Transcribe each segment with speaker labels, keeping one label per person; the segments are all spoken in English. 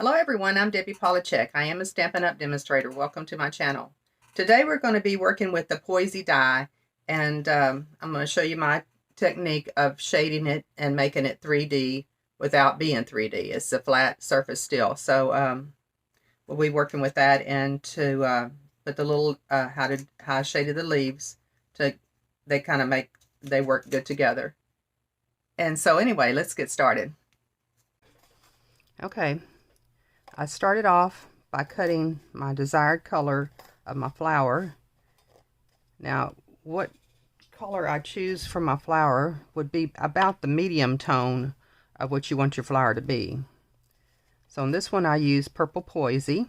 Speaker 1: Hello everyone, I'm Debbie Polachek. I am a Stampin' Up demonstrator. Welcome to my channel. Today we're going to be working with the Peony Die, and I'm going to show you my technique of shading it and making it 3D without being 3D. It's a flat surface still. So we'll be working with that, and to put the little how I shaded the leaves to they work good together. And so anyway, let's get started. Okay. I started off by cutting my desired color of my flower. Now, what color I choose for my flower would be about the medium tone of what you want your flower to be. So in this one, I use Purple Poisy.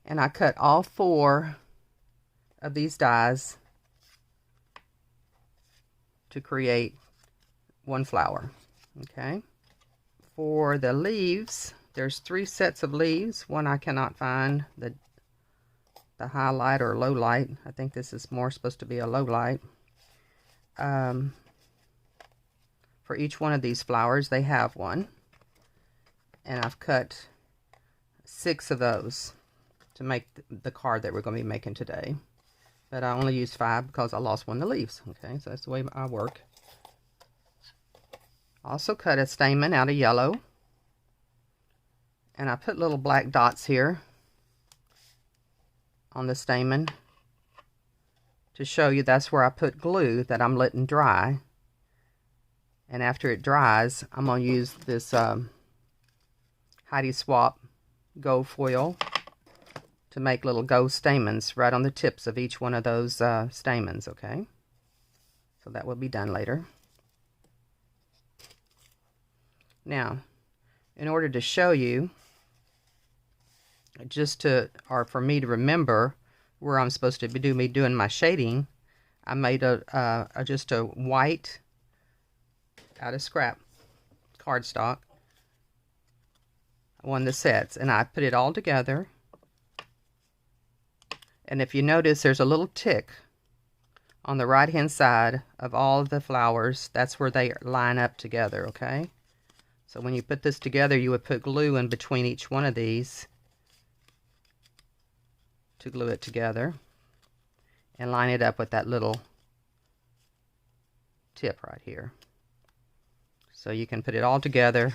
Speaker 1: And I cut all 4 of these dies to create one flower. Okay. For the leaves, there's 3 sets of leaves. One I cannot find, the highlight or low light. I think this is more supposed to be a low light. For each one of these flowers, they have one. And I've cut 6 of those to make the card that we're going to be making today. But I only used 5 because I lost one of the leaves. Okay, so that's the way I work. Also cut a stamen out of yellow, and I put little black dots here on the stamen to show you that's where I put glue that I'm letting dry. And after it dries, I'm going to use this Heidi Swap gold foil to make little gold stamens right on the tips of each one of those stamens. Okay, so that will be done later. Now, in order to show you, for me to remember where I'm supposed to be doing my shading, I made just a white out of scrap cardstock, one of the sets, and I put it all together. And if you notice, there's a little tick on the right hand side of all of the flowers. That's where they line up together. Okay. So when you put this together, you would put glue in between each one of these to glue it together and line it up with that little tip right here. So you can put it all together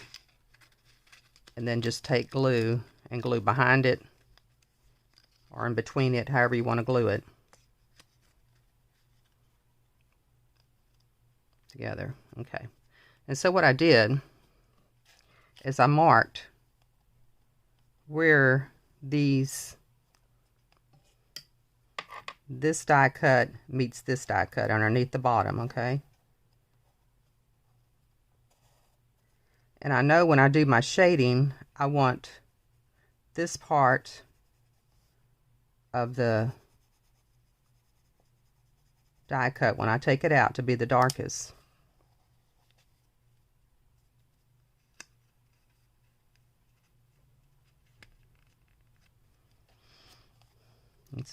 Speaker 1: and then just take glue and glue behind it or in between it, however you want to glue it together. Okay. And so what I did is I marked where this die cut meets this die cut underneath the bottom. Okay. And I know when I do my shading, I want this part of the die cut when I take it out to be the darkest.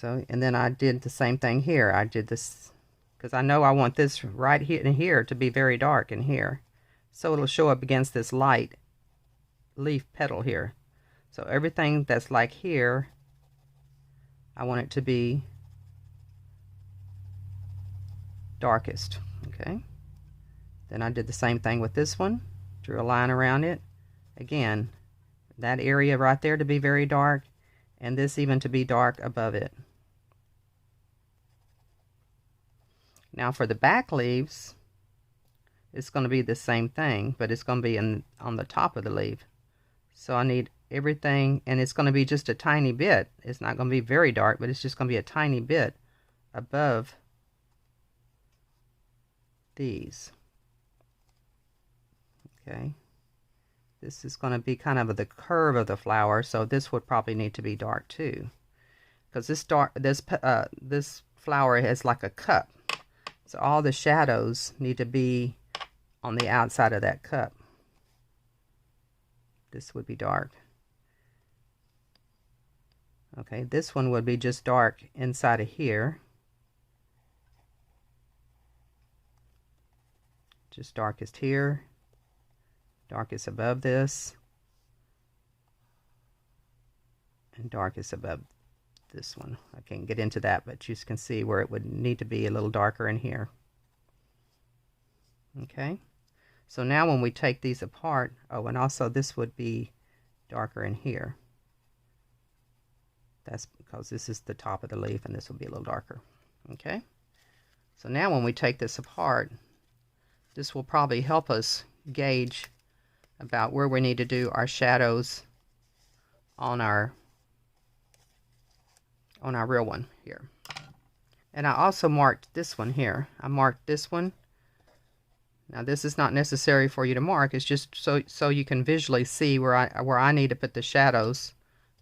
Speaker 1: And then I did the same thing here. I did this because I know I want this right here and here to be very dark in here, so it'll show up against this light leaf petal here. So everything that's like here, I want it to be darkest. Okay. Then I did the same thing with this one. Drew a line around it. Again, that area right there to be very dark, and this even to be dark above it. Now for the back leaves, it's going to be the same thing, but it's going to be on the top of the leaf. So I need everything, and it's going to be just a tiny bit. It's not going to be very dark, but it's just going to be a tiny bit above these. Okay. This is going to be kind of the curve of the flower, so this would probably need to be dark too, because this flower has like a cup, so all the shadows need to be on the outside of that cup. This would be dark. Okay, this one would be just dark inside of here. Just darkest here, darkest above this, and darkest above this one. I can't get into that, but you can see where it would need to be a little darker in here. Okay, so now when we take these apart, oh, and also this would be darker in here. That's because this is the top of the leaf and this will be a little darker. Okay, so now when we take this apart, this will probably help us gauge about where we need to do our shadows on our real one here. And I also marked this one here. I marked this one. Now this is not necessary for you to mark. It's just so you can visually see where I need to put the shadows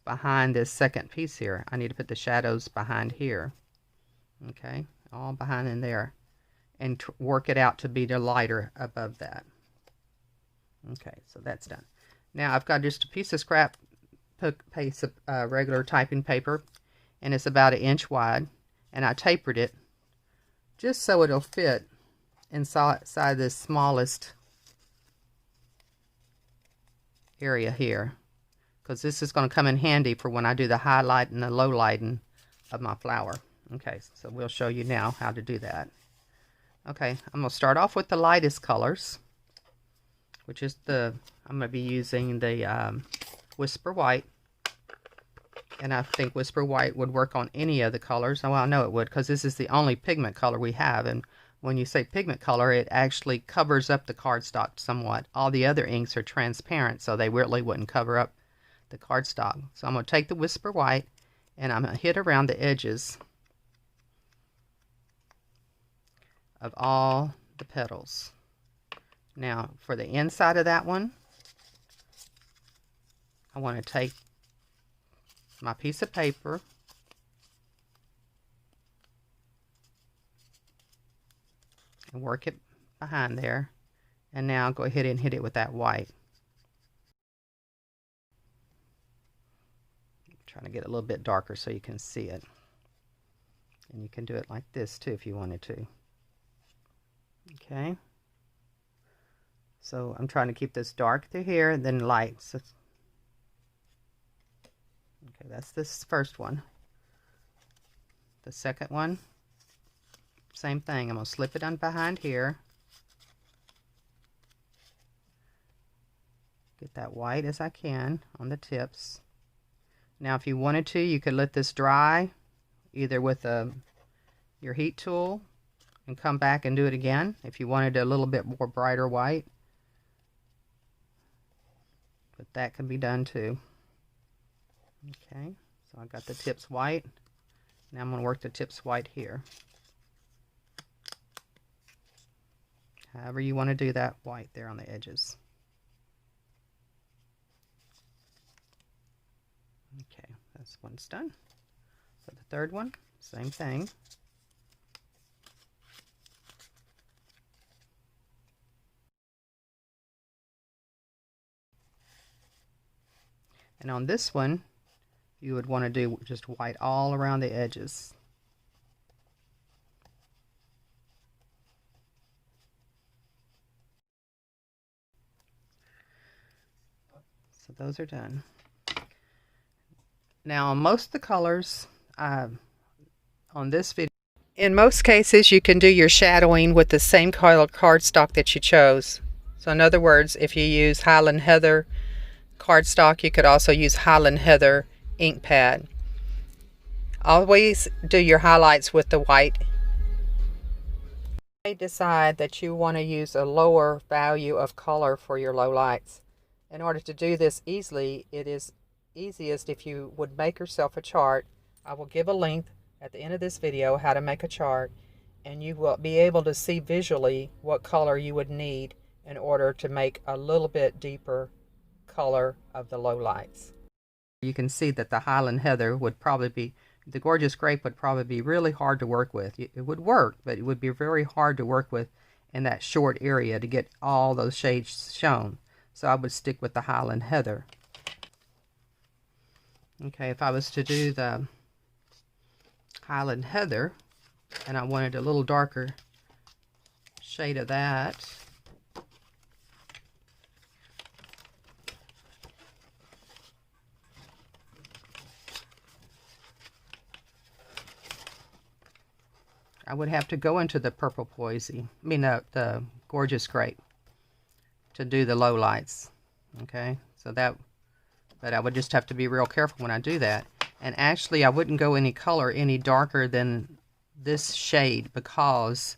Speaker 1: behind this second piece here. I need to put the shadows behind here. Okay, all behind in there, and work it out to be the lighter above that. Okay, so that's done. Now I've got just a piece of scrap piece of regular typing paper, and it's about 1 inch wide, and I tapered it just so it'll fit inside this smallest area here, because this is going to come in handy for when I do the highlight and the low lighting of my flower. Okay, so we'll show you now how to do that. Okay, I'm going to start off with the lightest colors, which is I'm going to be using the Whisper White. And I think Whisper White would work on any of the colors. Oh, well, I know it would, because this is the only pigment color we have. And when you say pigment color, it actually covers up the cardstock somewhat. All the other inks are transparent, so they really wouldn't cover up the cardstock. So I'm going to take the Whisper White, and I'm going to hit around the edges of all the petals. Now, for the inside of that one, I want to take my piece of paper and work it behind there, and now go ahead and hit it with that white. I'm trying to get a little bit darker so you can see it, and you can do it like this too if you wanted to. Okay, so I'm trying to keep this dark through here and then light. So, okay, that's this first one. The second one, same thing. I'm going to slip it on behind here. Get that white as I can on the tips. Now if you wanted to, you could let this dry either with your heat tool and come back and do it again if you wanted a little bit more brighter white. But that can be done too. Okay, so I got the tips white. Now I'm going to work the tips white here. However you want to do that white there on the edges. Okay, this one's done. So the third one, same thing. And on this one, you would want to do just white all around the edges. So those are done. Now on most of the colors on this video, in most cases you can do your shadowing with the same color cardstock that you chose. So in other words, if you use Highland Heather cardstock, you could also use Highland Heather ink pad. Always do your highlights with the white. You may decide that you want to use a lower value of color for your low lights. In order to do this easily, it is easiest if you would make yourself a chart. I will give a link at the end of this video how to make a chart, and you will be able to see visually what color you would need in order to make a little bit deeper color of the low lights. You can see that the Highland Heather would probably be, the Gorgeous Grape would probably be really hard to work with. It would work, but it would be very hard to work with in that short area to get all those shades shown. So I would stick with the Highland Heather. Okay, if I was to do the Highland Heather and I wanted a little darker shade of that, I would have to go into the purple Poisy, I mean the Gorgeous Grape, to do the low lights. Okay, so that, but I would just have to be real careful when I do that. And actually I wouldn't go any color any darker than this shade, because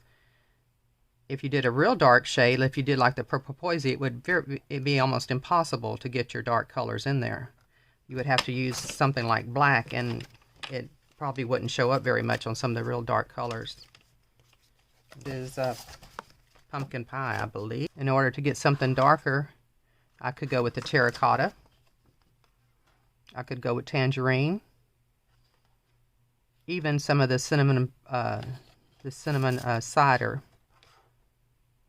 Speaker 1: if you did a real dark shade, if you did like the purple Poisy, it'd be almost impossible to get your dark colors in there. You would have to use something like black, and it probably wouldn't show up very much on some of the real dark colors. This is pumpkin pie, I believe. In order to get something darker, I could go with the terracotta. I could go with tangerine. Even some of the cinnamon cider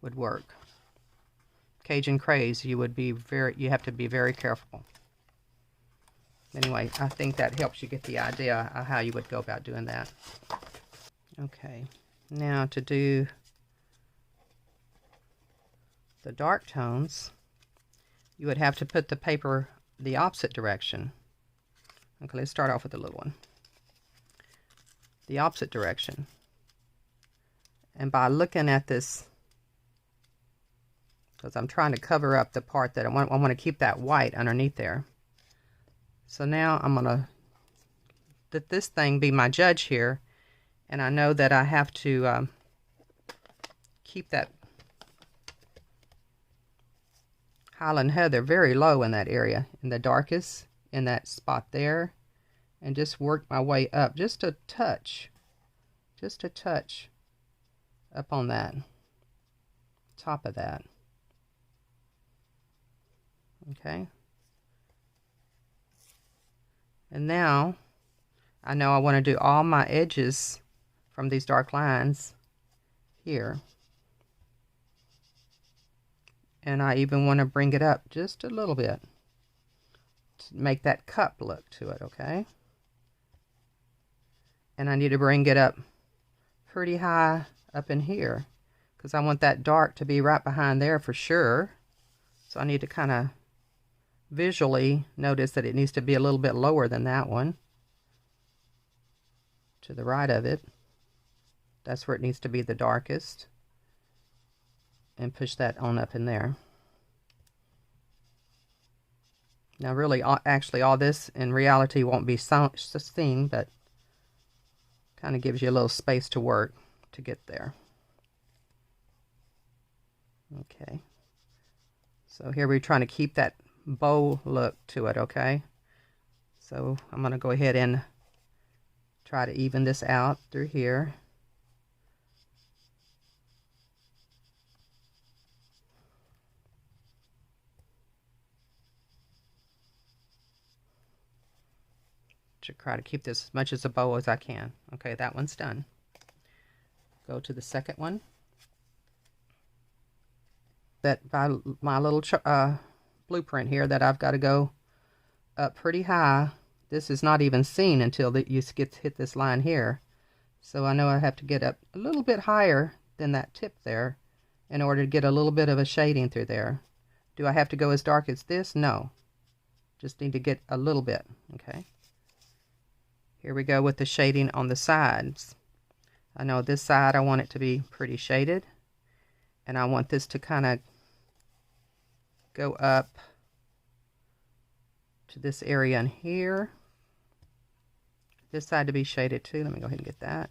Speaker 1: would work. Cajun Craze, you have to be very careful. Anyway, I think that helps you get the idea of how you would go about doing that. Okay, now to do the dark tones, you would have to put the paper the opposite direction. Okay, let's start off with the little one. The opposite direction. And by looking at this, because I'm trying to cover up the part that I want to keep that white underneath there. So now I'm going to let this thing be my judge here, and I know that I have to keep that Highland Heather very low in that area, in the darkest, in that spot there, and just work my way up just a touch up on that top of that. Okay, and now I know I want to do all my edges from these dark lines here, and I even want to bring it up just a little bit to make that cup look to it. Okay, and I need to bring it up pretty high up in here, because I want that dark to be right behind there for sure. So I need to kind of visually notice that it needs to be a little bit lower than that one, to the right of it. That's where it needs to be the darkest, and push that on up in there. Now really, actually all this in reality won't be seen, but kind of gives you a little space to work to get there. Okay, so here we're trying to keep that bow look to it. Okay, so I'm going to go ahead and try to even this out through here. To try to keep this as much as a bow as I can. Okay, that one's done. Go to the second one. That by my little blueprint here, that I've got to go up pretty high. This is not even seen until you hit this line here. So I know I have to get up a little bit higher than that tip there in order to get a little bit of a shading through there. Do I have to go as dark as this? No. Just need to get a little bit. Okay. Here we go with the shading on the sides. I know this side I want it to be pretty shaded, and I want this to kind of go up to this area in here. This side to be shaded too. Let me go ahead and get that.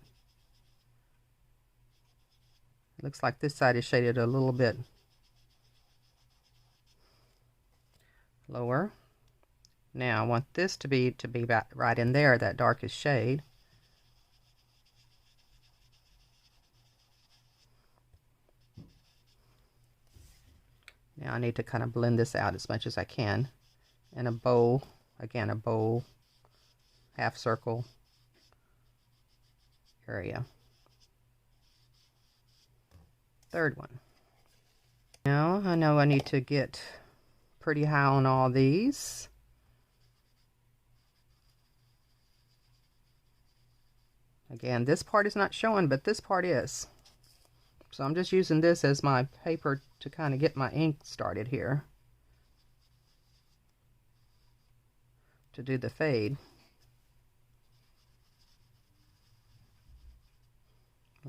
Speaker 1: It looks like this side is shaded a little bit lower. Now I want this to be about right in there, that darkest shade. Now I need to kind of blend this out as much as I can in a bow, again a bow, half circle area. Third one. Now I know I need to get pretty high on all these. Again, this part is not showing, but this part is. So I'm just using this as my paper to kind of get my ink started here to do the fade.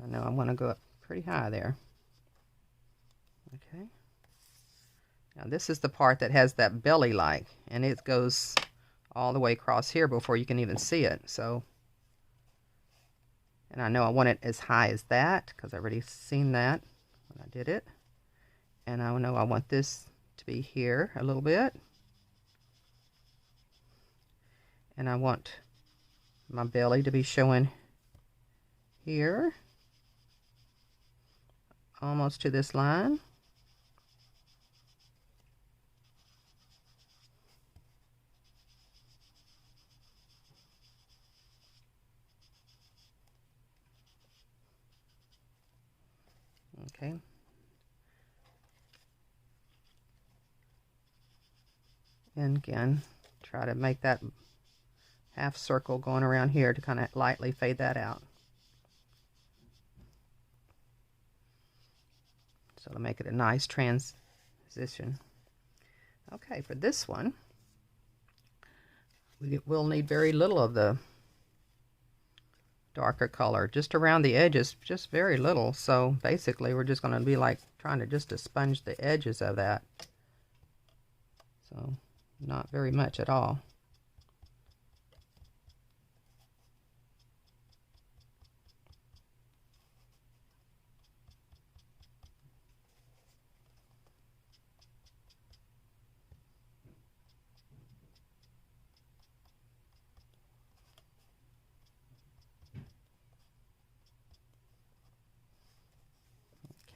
Speaker 1: I know I want to go up pretty high there. Okay. Now this is the part that has that belly like, and it goes all the way across here before you can even see it. So, and I know I want it as high as that because I've already seen that when I did it. And I know I want this to be here a little bit. And I want my belly to be showing here, almost to this line. Okay. And again, try to make that half circle going around here to kind of lightly fade that out. So to make it a nice transition. Okay, for this one, we'll need very little of the darker color, just around the edges, just very little. So basically we're just going to be like trying to just to sponge the edges of that. So not very much at all.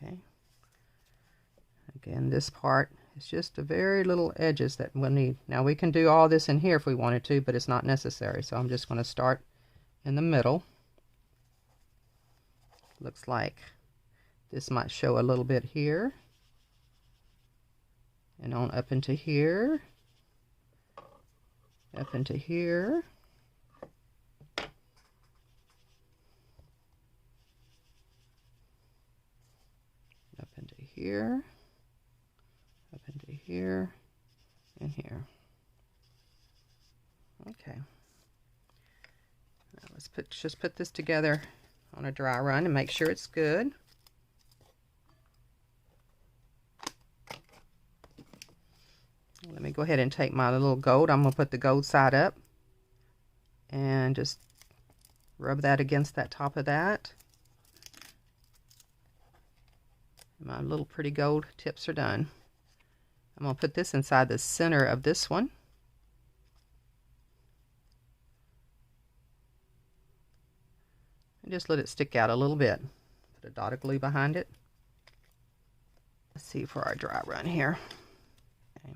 Speaker 1: Okay. Again, this part is just a very little edges that we'll need. Now we can do all this in here if we wanted to, but it's not necessary. So I'm just going to start in the middle. Looks like this might show a little bit here. And on up into here. Up into here. Up into here. Up into here. And here. Okay. Now let's just put this together on a dry run and make sure it's good. Let me go ahead and take my little gold. I'm going to put the gold side up and just rub that against that top of that. My little pretty gold tips are done. I'm going to put this inside the center of this one. And just let it stick out a little bit. Put a dot of glue behind it. Let's see for our dry run here. Okay.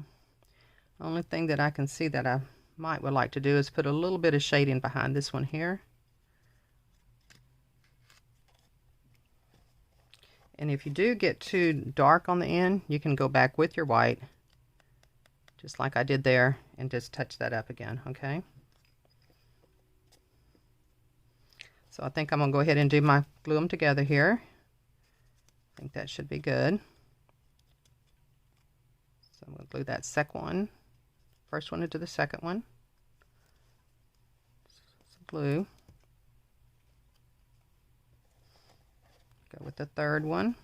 Speaker 1: Only thing that I can see that I would like to do is put a little bit of shading behind this one here. And if you do get too dark on the end, you can go back with your white, just like I did there, and just touch that up again, okay? So I think I'm going to go ahead and glue them together here. I think that should be good. So I'm going to glue that first one into the second one. Some glue. Go with the third one.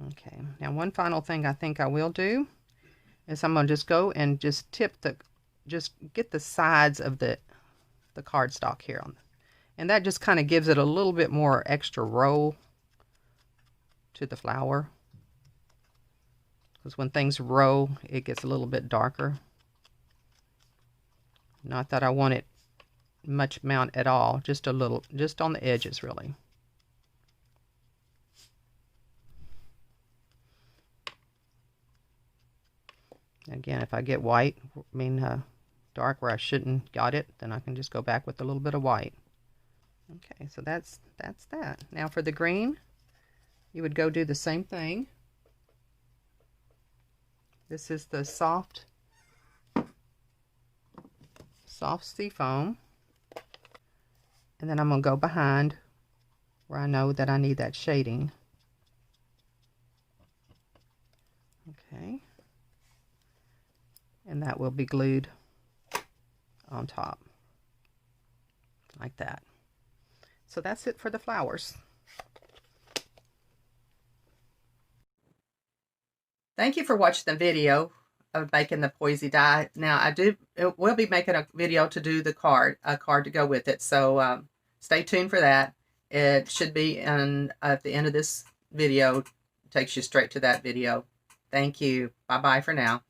Speaker 1: Okay, now one final thing I think I will do is I'm going to just go and just just get the sides of the cardstock here on, and that just kind of gives it a little bit more extra roll to the flower, because when things roll it gets a little bit darker. Not that I want it much amount at all, just a little, just on the edges really. Again, if I get white, dark where I shouldn't got it, then I can just go back with a little bit of white. Okay, so that's that. Now for the green, you would go do the same thing. This is the soft sea foam, And then I'm going to go behind where I know that I need that shading. Okay. And that will be glued on top like that. So that's it for the flowers. Thank you for watching the video of making the Peony Die. Now we'll be making a video to do a card to go with it. So stay tuned for that. It should be at the end of this video. It takes you straight to that video. Thank you. Bye-bye for now.